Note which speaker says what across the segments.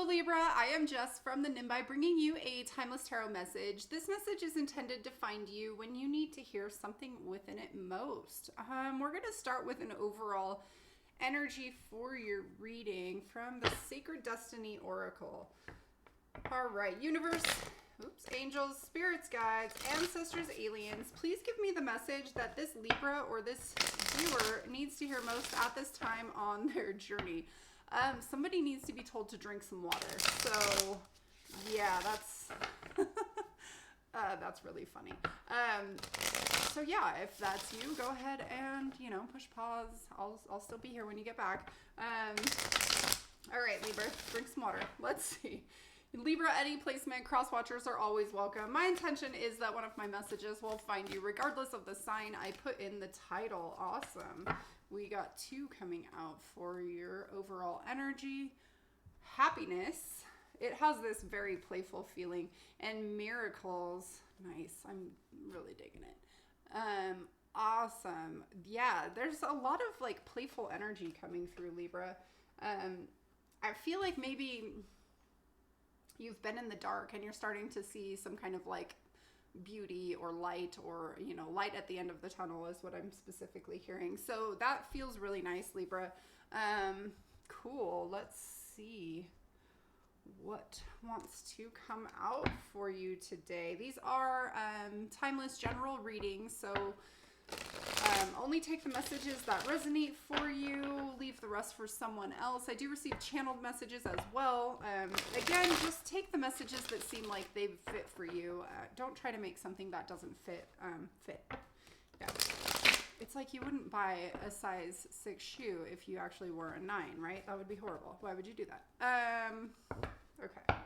Speaker 1: Hello Libra, I am Jess from the Nimbi bringing you a timeless tarot message. This message is intended to find you when you need to hear something within it most. We're going to start with an overall energy for your reading from the Sacred Destiny Oracle. All right, universe, angels, spirits, guides, ancestors, aliens, please give me the message that this Libra or this viewer needs to hear most at this time on their journey. Somebody needs to be told to drink some water. So, yeah, that's that's really funny. So yeah, if that's you, go ahead and, push pause. I'll still be here when you get back. All right, Libra, drink some water. Let's see. Libra, any placement, cross watchers are always welcome. My intention is that one of my messages will find you regardless of the sign I put in the title. Awesome. We got 2 coming out for your overall energy. Happiness. It has this very playful feeling. And miracles. Nice. I'm really digging it. Awesome. Yeah, there's a lot of playful energy coming through, Libra. I feel like maybe you've been in the dark and you're starting to see some kind of beauty or light, or light at the end of the tunnel is what I'm specifically hearing. So that feels really nice, Libra. Cool. Let's see what wants to come out for you today. These are timeless general readings, so only take the messages that resonate for you, leave the rest for someone else. I do receive channeled messages as well. Again, just take the messages that seem like they fit for you. Don't try to make something that doesn't fit. Yeah. It's like you wouldn't buy a size 6 shoe if you actually wore a 9, right? That would be horrible. Why would you do that? Okay.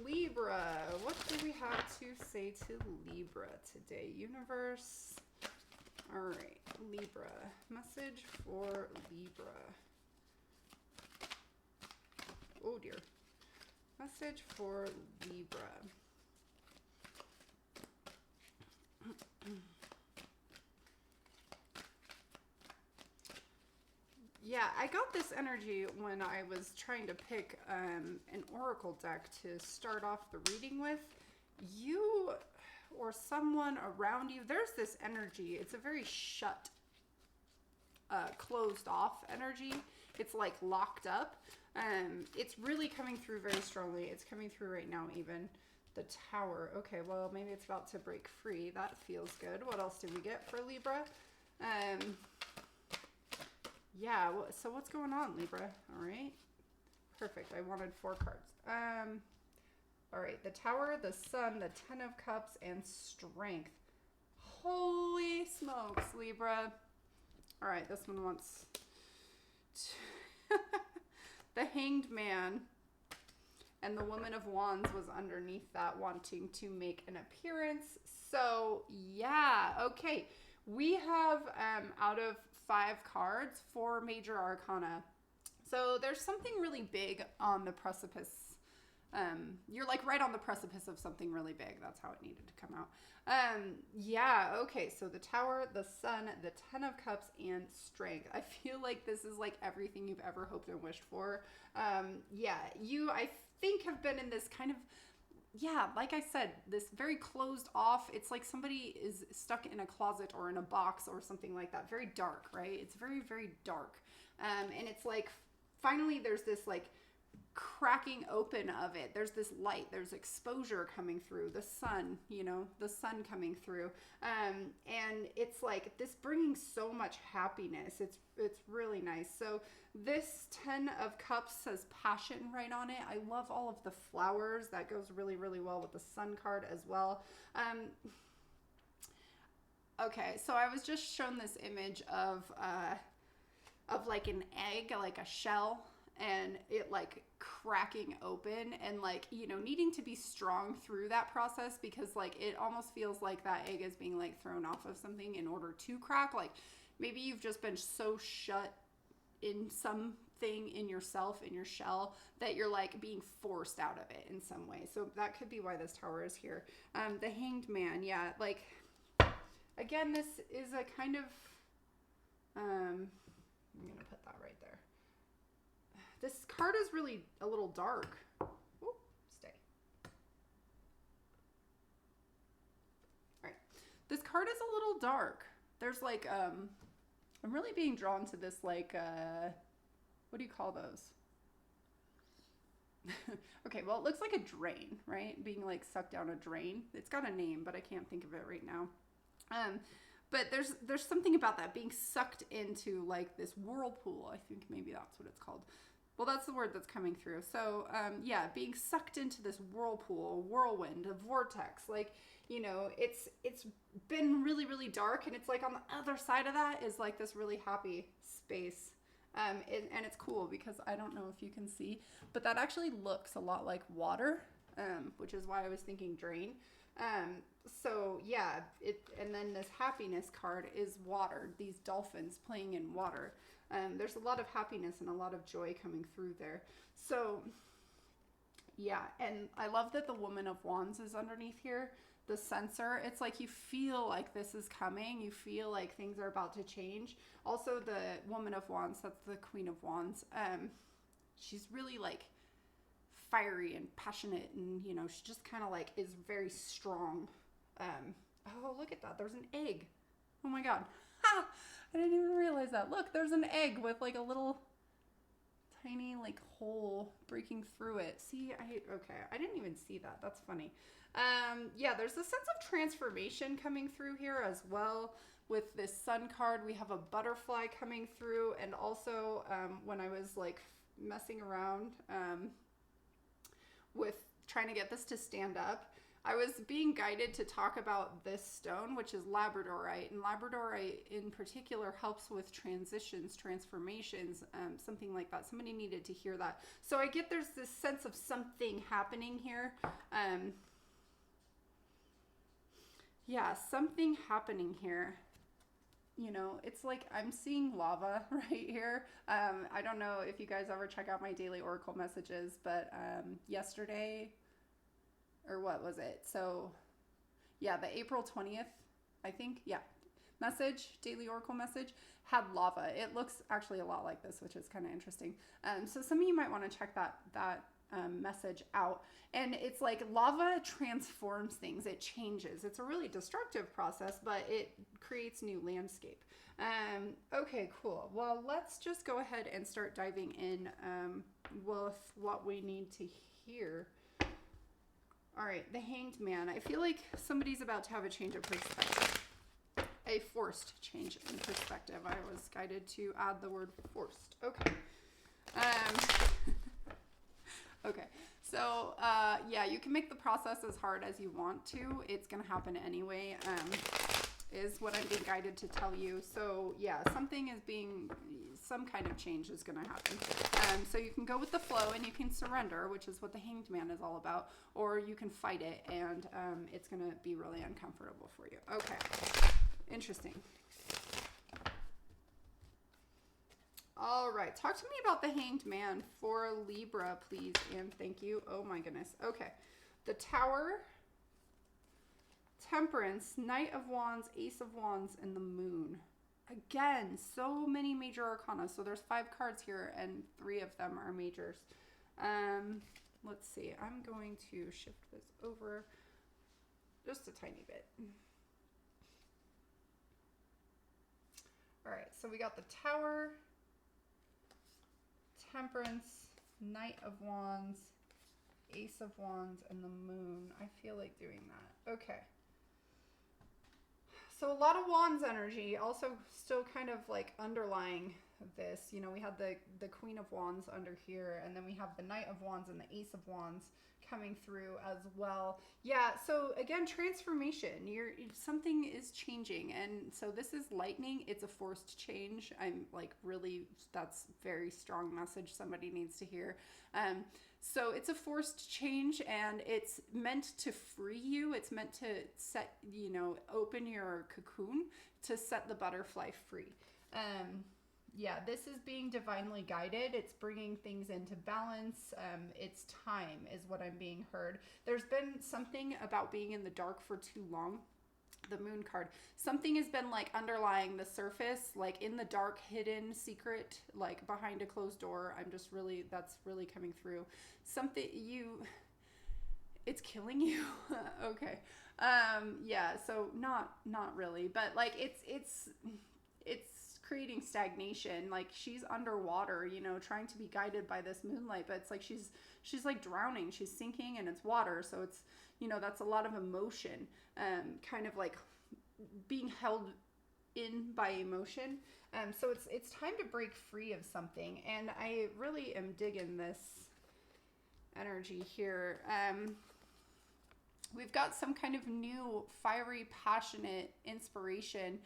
Speaker 1: Libra, what do we have to say to Libra today, universe? All right, Libra, message for Libra. Oh dear. Message for Libra. Yeah, I got this energy when I was trying to pick an oracle deck to start off the reading with. You or someone around you, there's this energy. It's a very shut, closed off energy. It's like locked up. It's really coming through very strongly. It's coming through right now even. The Tower. Okay, well, maybe it's about to break free. That feels good. What else did we get for Libra? Yeah, so what's going on, Libra? All right. Perfect. I wanted 4 cards. All right, the Tower, the Sun, the 10 of Cups, and Strength. Holy smokes, Libra. All right, this one wants the Hanged Man and the Woman of Wands was underneath that, wanting to make an appearance. So, yeah, okay. We have, out of 5 cards, 4 major arcana. So there's something really big on the precipice. You're right on the precipice of something really big. That's how it needed to come out. Yeah, okay. So the Tower, the Sun, the 10 of Cups, and Strength. I feel like this is everything you've ever hoped and wished for. Yeah, you, I think, have been in this kind of, yeah, like I said, this very closed off. It's like somebody is stuck in a closet or in a box or something like that. Very dark, right? It's very, very dark. And it's finally there's this cracking open of it. There's this light, there's exposure coming through, the sun, the sun coming through. And it's this bringing so much happiness. It's really nice. So this 10 of Cups says passion right on it. I love all of the flowers. That goes really, really well with the Sun card as well. Okay, so I was just shown this image of an egg, a shell, and it cracking open and needing to be strong through that process, because it almost feels like that egg is being thrown off of something in order to crack. Maybe you've just been so shut in something in yourself, in your shell, that you're being forced out of it in some way. So that could be why this Tower is here. The Hanged Man, yeah, again, this is a kind of I'm gonna put that right there. this card is really a little dark. Ooh, stay. All right. This card is a little dark. There's like, I'm really being drawn to this, like, what do you call those? Okay, well, it looks like a drain, right? Being like sucked down a drain. It's got a name, but I can't think of it right now. But there's something about that, being sucked into like this whirlpool. I think maybe that's what it's called. Well, that's the word that's coming through. So, yeah, being sucked into this whirlpool, whirlwind, a vortex. Like, you know, it's been really, really dark, and it's like on the other side of that is like this really happy space. And it's cool because I don't know if you can see, but that actually looks a lot like water, which is why I was thinking drain. So yeah, and then this happiness card is water, these dolphins playing in water. There's a lot of happiness and a lot of joy coming through there. So yeah, and I love that the Woman of Wands is underneath here. The Censor, it's like you feel like this is coming. You feel like things are about to change. Also, the Woman of Wands, that's the Queen of Wands. She's really like fiery and passionate, and you know, she just kind of like is very strong. Oh, look at that. There's an egg. Oh my God. Ha! I didn't even realize that. Look, there's an egg with like a little tiny like hole breaking through it. See, okay. I didn't even see that. That's funny. Yeah, there's a sense of transformation coming through here as well. With this Sun card, we have a butterfly coming through, and also when I was like messing around with trying to get this to stand up, I was being guided to talk about this stone, which is labradorite, and labradorite in particular helps with transitions, transformations, something like that. Somebody needed to hear that. So I get there's this sense of something happening here. Yeah, something happening here. You know, it's like I'm seeing lava right here. I don't know if you guys ever check out my daily oracle messages, but yesterday, or what was it? So yeah, the April 20th, I think. Yeah. Message, daily oracle message, had lava. It looks actually a lot like this, which is kind of interesting. So some of you might want to check that message out. And it's like lava transforms things. It changes. It's a really destructive process, but it creates new landscape. Okay, cool. Well, let's just go ahead and start diving in with what we need to hear. All right, the Hanged Man. I feel like somebody's about to have a change of perspective. A forced change in perspective. I was guided to add the word forced. Okay. Okay. So, yeah, you can make the process as hard as you want to. It's going to happen anyway, is what I'm being guided to tell you. So, yeah, some kind of change is going to happen. So you can go with the flow and you can surrender, which is what the Hanged Man is all about, or you can fight it, and it's going to be really uncomfortable for you. Okay. Interesting. All right. Talk to me about the Hanged Man for Libra, please, and thank you. Oh, my goodness. Okay. The Tower, Temperance, Knight of Wands, Ace of Wands, and the Moon. Again, so many major arcana. So there's 5 cards here, and 3 of them are majors. Let's see. I'm going to shift this over just a tiny bit. All right, so we got the Tower, Temperance, Knight of Wands, Ace of Wands, and the Moon. I feel like doing that. Okay. So a lot of Wands energy, also still kind of like underlying this. You know, we had the Queen of Wands under here, and then we have the Knight of Wands and the Ace of Wands coming through as well. Yeah, so again, transformation. Something is changing, and so this is lightning. It's a forced change. I'm like really, that's very strong message somebody needs to hear. So it's a forced change, and it's meant to free you. It's meant to set, open your cocoon to set the butterfly free. Yeah, this is being divinely guided. It's bringing things into balance. It's time is what I'm being heard. There's been something about being in the dark for too long. the moon card. Something has been like underlying the surface, like in the dark, hidden, secret, like behind a closed door. That's really coming through. Something it's killing you. Okay. Yeah, so not really, but like it's creating stagnation. Like she's underwater, you know, trying to be guided by this moonlight, but it's like she's like drowning, she's sinking, and it's water, so it's, you know, that's a lot of emotion, kind of like being held in by emotion. So it's time to break free of something, and I really am digging this energy here. We've got some kind of new, fiery, passionate inspiration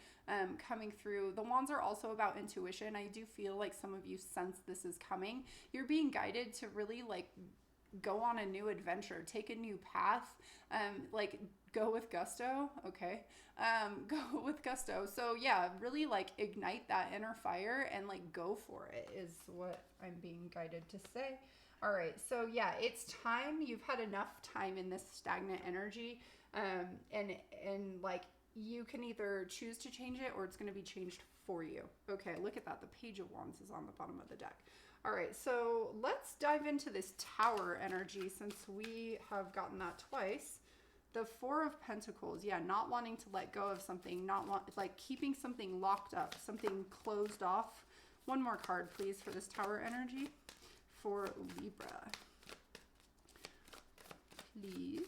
Speaker 1: coming through. The wands are also about intuition. I do feel like some of you sense this is coming. You're being guided to really like go on a new adventure, take a new path, like go with gusto. Okay. Go with gusto. So yeah, really like ignite that inner fire and like go for it is what I'm being guided to say. All right, so yeah, it's time. You've had enough time in this stagnant energy, and like you can either choose to change it or it's going to be changed for you. Okay, look at that. The Page of Wands is on the bottom of the deck. All right, so let's dive into this Tower energy since we have gotten that twice. The Four of Pentacles, yeah, not wanting to let go of something, like keeping something locked up, something closed off. One more card, please, for this Tower energy. For Libra, please.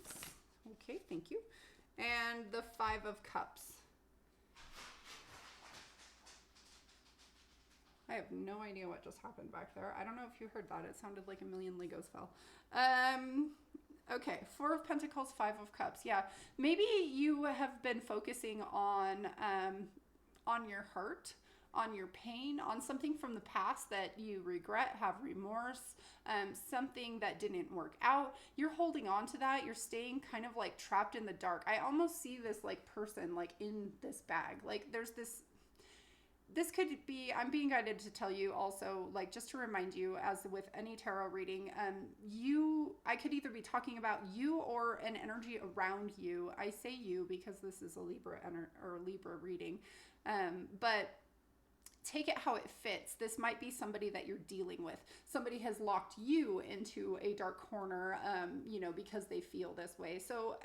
Speaker 1: Okay, thank you. And the Five of Cups. I have no idea what just happened back there. I don't know if you heard that. It sounded like a million Legos fell. Okay, Four of Pentacles, Five of Cups. Yeah, maybe you have been focusing on your hurt, on your pain, on something from the past that you regret, have remorse, something that didn't work out. You're holding on to that. You're staying kind of like trapped in the dark. I almost see this like person like in this bag. Like there's this could be, I'm being guided to tell you also, like just to remind you, as with any tarot reading, I could either be talking about you or an energy around you. I say you because this is a Libra Libra reading, but take it how it fits. This might be somebody that you're dealing with. Somebody has locked you into a dark corner, you know, because they feel this way. So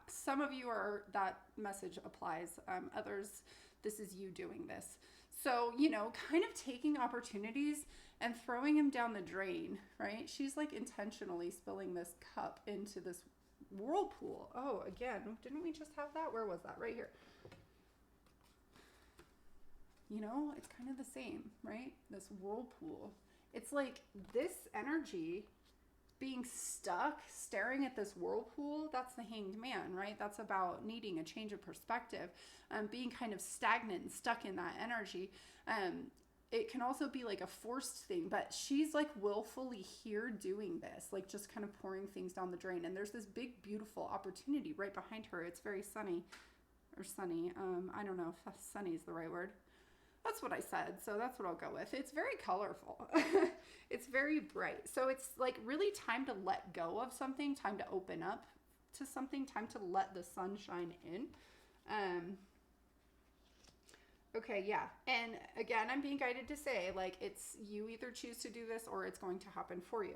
Speaker 1: some of you that message applies. Others, this is you doing this. So, you know, kind of taking opportunities and throwing them down the drain, right? She's like intentionally spilling this cup into this whirlpool. Oh, again, didn't we just have that? Where was that? Right here. You know, it's kind of the same, right? This whirlpool. It's like this energy being stuck, staring at this whirlpool. That's the Hanged Man, right? That's about needing a change of perspective, being kind of stagnant and stuck in that energy. It can also be like a forced thing, but she's like willfully here doing this, like just kind of pouring things down the drain. And there's this big, beautiful opportunity right behind her. It's very sunny. I don't know if sunny is the right word. That's what I said, so that's what I'll go with. It's very colorful. It's very bright. So it's like really time to let go of something, time to open up to something, time to let the sun shine in. Okay, yeah. And again, I'm being guided to say, like, it's you either choose to do this or it's going to happen for you.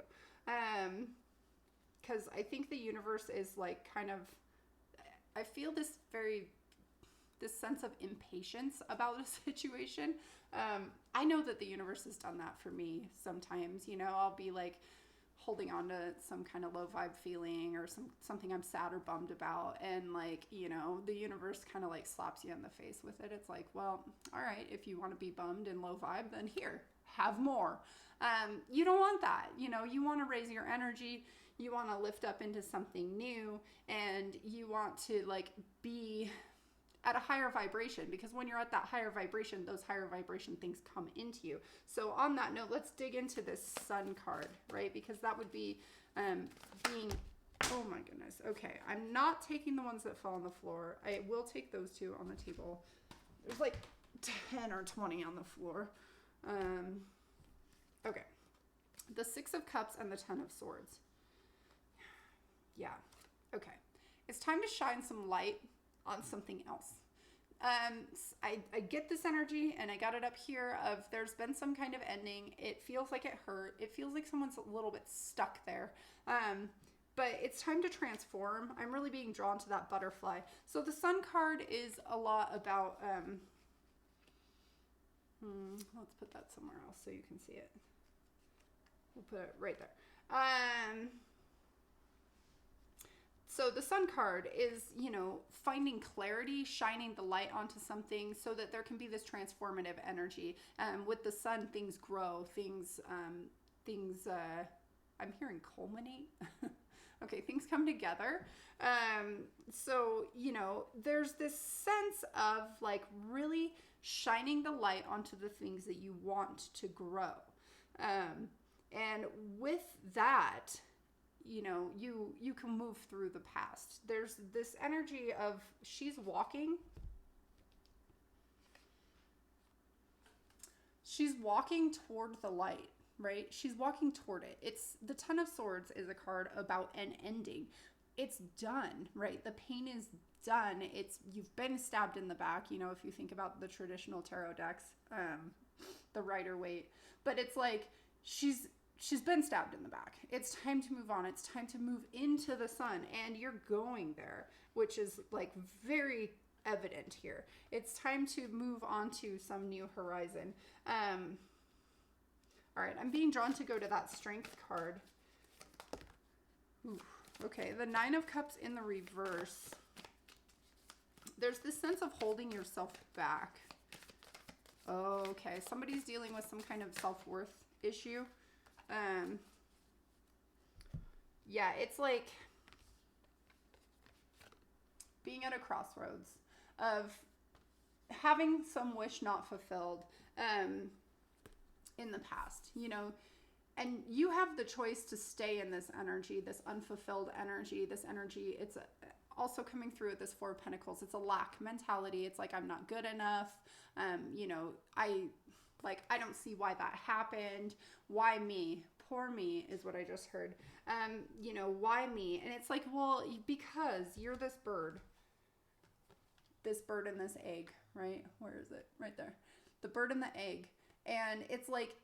Speaker 1: Because I think the universe is like kind of, I feel this sense of impatience about a situation. I know that the universe has done that for me sometimes. You know, I'll be like holding on to some kind of low vibe feeling or something I'm sad or bummed about, and like, you know, the universe kind of like slaps you in the face with it. It's like, well, all right, if you want to be bummed and low vibe, then here, have more. You don't want that. You know, you want to raise your energy. You want to lift up into something new, and you want to like be at a higher vibration, because when you're at that higher vibration, those higher vibration things come into you. So on that note, let's dig into this Sun card, right? Because that would be being, oh my goodness. Okay, I'm not taking the ones that fall on the floor. I will take those two on the table. There's like 10 or 20 on the floor. Okay, the Six of Cups and the 10 of Swords. Yeah, okay. It's time to shine some light on something else. I get this energy, and I got it up here of there's been some kind of ending. It feels like it hurt. It feels like someone's a little bit stuck there. But it's time to transform. I'm really being drawn to that butterfly. So the Sun card is a lot about, let's put that somewhere else so you can see it. We'll put it right there. So the Sun card is, you know, finding clarity, shining the light onto something so that there can be this transformative energy. With the Sun, things grow, I'm hearing culminate. Okay, things come together. So, you know, there's this sense of like really shining the light onto the things that you want to grow. And with that, you know, you can move through the past. There's this energy of she's walking toward the light, right? She's walking toward it. It's the Ten of Swords is a card about an ending. It's done, right? The pain is done. You've been stabbed in the back, you know, if you think about the traditional tarot decks, the Rider-Waite. But it's like she's been stabbed in the back. It's time to move on. It's time to move into the Sun, and you're going there, which is like very evident here. It's time to move on to some new horizon. All right, I'm being drawn to go to that Strength card. Ooh, okay, the Nine of Cups in the reverse. There's this sense of holding yourself back. Okay, somebody's dealing with some kind of self-worth issue. Yeah, it's like being at a crossroads of having some wish not fulfilled in the past, you know, and you have the choice to stay in this energy, this unfulfilled energy, this energy. It's also coming through with this Four of Pentacles. It's a lack mentality. It's like, I'm not good enough. You know, I don't see why that happened. Why me? Poor me is what I just heard. You know, why me? And it's like, well, because you're this bird and this egg, right? Where is it? Right there. The bird and the egg. And it's like,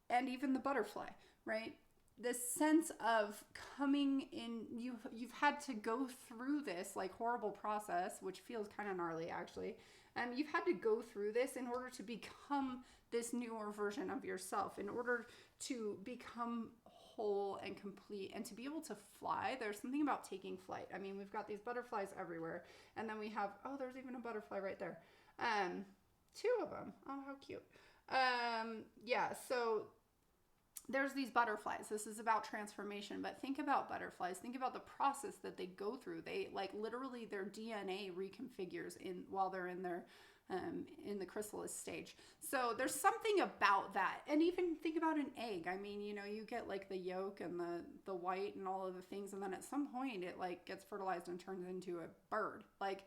Speaker 1: and even the butterfly, right? This sense of coming in, you've had to go through this like horrible process, which feels kind of gnarly actually. You've had to go through this in order to become this newer version of yourself, in order to become whole and complete and to be able to fly. There's something about taking flight. I mean, we've got these butterflies everywhere, and then we have, oh, there's even a butterfly right there. Two of them. Oh, how cute. Yeah, so there's these butterflies. This is about transformation, but think about butterflies. Think about the process that they go through. They like literally their DNA reconfigures while they're in their in the chrysalis stage. So there's something about that. And even think about an egg. I mean, you know, you get like the yolk and the white and all of the things, and then at some point it like gets fertilized and turns into a bird. Like,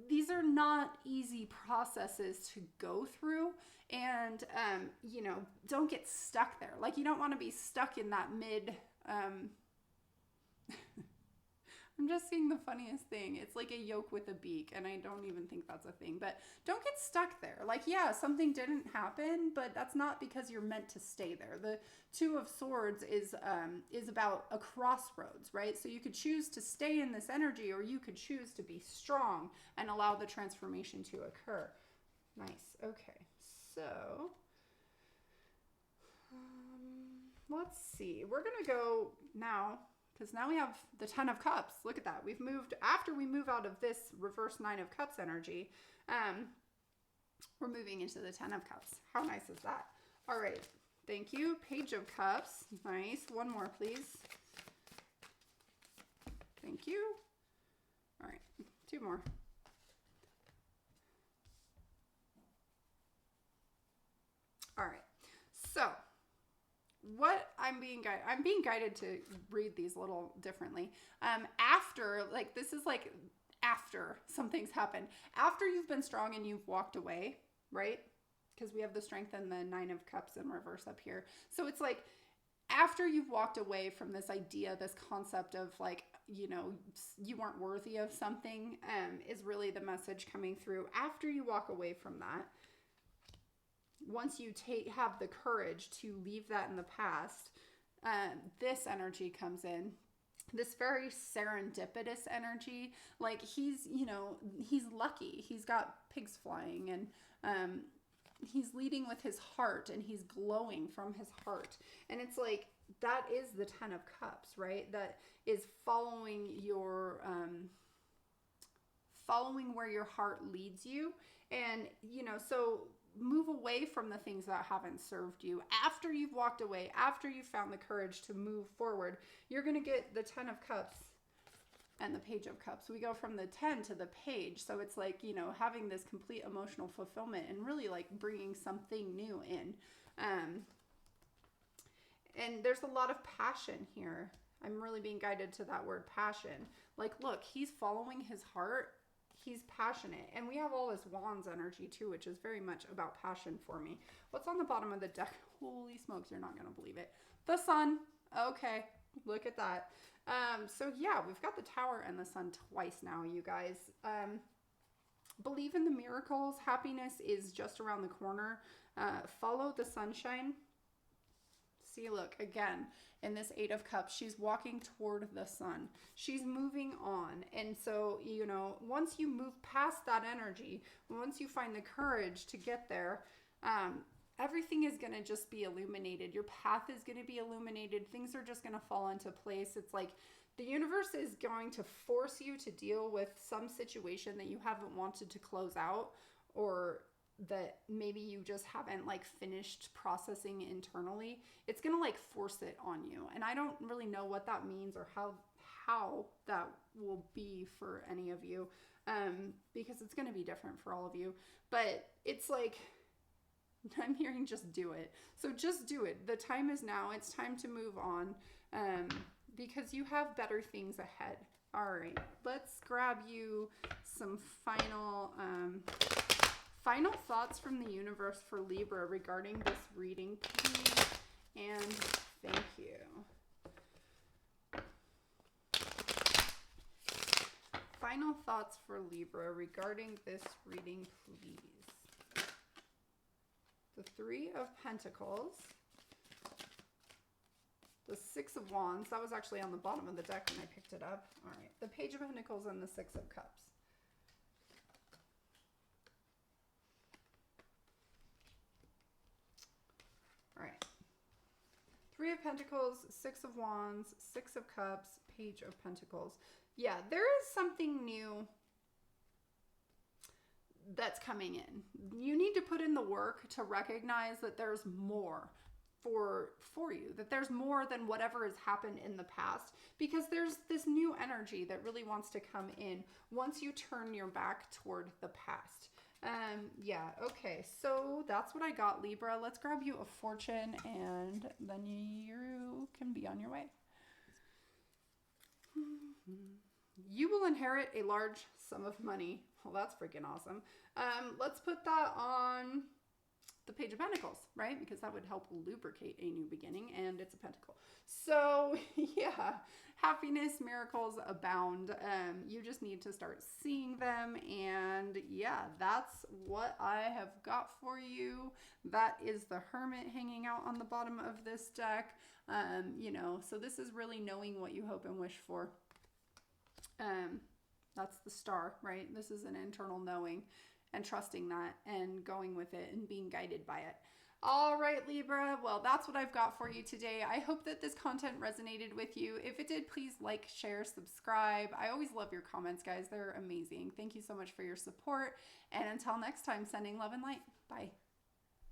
Speaker 1: these are not easy processes to go through, and you know, don't get stuck there. Like, you don't want to be stuck in that mid I'm just seeing the funniest thing. It's like a yolk with a beak, and I don't even think that's a thing, but don't get stuck there. Like, yeah, something didn't happen, but that's not because you're meant to stay there. The Two of Swords is about a crossroads, right? So you could choose to stay in this energy, or you could choose to be strong and allow the transformation to occur. Nice. Okay. So let's see. We're going to go now, because now we have the Ten of Cups. Look at that. We've moved, after we move out of this reverse Nine of Cups energy, we're moving into the Ten of Cups. How nice is that? All right. Thank you. Page of Cups. Nice. One more, please. Thank you. All right. Two more. All right. So what I'm being guided to read these a little differently. After, like, this is like after something's happened, after you've been strong and you've walked away, right? Because we have the Strength and the Nine of Cups in reverse up here. So it's like after you've walked away from this idea, this concept of like, you know, you weren't worthy of something, is really the message coming through. After you walk away from that, once you have the courage to leave that in the past, this energy comes in. This very serendipitous energy. Like he's, you know, he's lucky. He's got pigs flying, and he's leading with his heart, and he's glowing from his heart. And it's like, that is the 10 of Cups, right? That is following your, following where your heart leads you. And, you know, so move away from the things that haven't served you. After you've walked away, after you've found the courage to move forward, you're going to get the 10 of Cups and the Page of Cups. We go from the 10 to the Page. So it's like, you know, having this complete emotional fulfillment and really like bringing something new in. And there's a lot of passion here. I'm really being guided to that word passion. Like, look, he's following his heart. He's passionate. And we have all this Wands energy too, which is very much about passion for me. What's on the bottom of the deck? Holy smokes, you're not going to believe it. The Sun. Okay, look at that. So yeah, we've got the Tower and the Sun twice now, you guys. Believe in the miracles. Happiness is just around the corner. Follow the sunshine. See, look, again, in this 8 of Cups, she's walking toward the sun. She's moving on. And so, you know, once you move past that energy, once you find the courage to get there, everything is going to just be illuminated. Your path is going to be illuminated. Things are just going to fall into place. It's like the universe is going to force you to deal with some situation that you haven't wanted to close out, or that maybe you just haven't like finished processing internally. It's gonna like force it on you, and I don't really know what that means or how that will be for any of you, because it's gonna be different for all of you. But it's like, I'm hearing just do it. So just do it. The time is now. It's time to move on, because you have better things ahead. All right, let's grab you some final thoughts from the universe for Libra regarding this reading, please, and thank you. Final thoughts for Libra regarding this reading, please. The 3 of Pentacles, the 6 of Wands. That was actually on the bottom of the deck when I picked it up. All right, the Page of Pentacles and the 6 of Cups. All right. 3 of Pentacles, 6 of Wands, 6 of Cups, Page of Pentacles. Yeah, there is something new that's coming in. You need to put in the work to recognize that there's more for you, that there's more than whatever has happened in the past, because there's this new energy that really wants to come in once you turn your back toward the past. Yeah, okay, so that's what I got, Libra. Let's grab you a fortune, and then you can be on your way. You will inherit a large sum of money. Well, that's freaking awesome. Let's put that on the Page of Pentacles, right? Because that would help lubricate a new beginning, and it's a pentacle. So yeah, happiness, miracles abound. You just need to start seeing them, and yeah, that's what I have got for you. That is the Hermit hanging out on the bottom of this deck. You know, so this is really knowing what you hope and wish for. That's the Star, right? This is an internal knowing and trusting that and going with it and being guided by it. All right, Libra. Well, that's what I've got for you today. I hope that this content resonated with you. If it did, please like, share, subscribe. I always love your comments, guys. They're amazing. Thank you so much for your support. And until next time, sending love and light. Bye.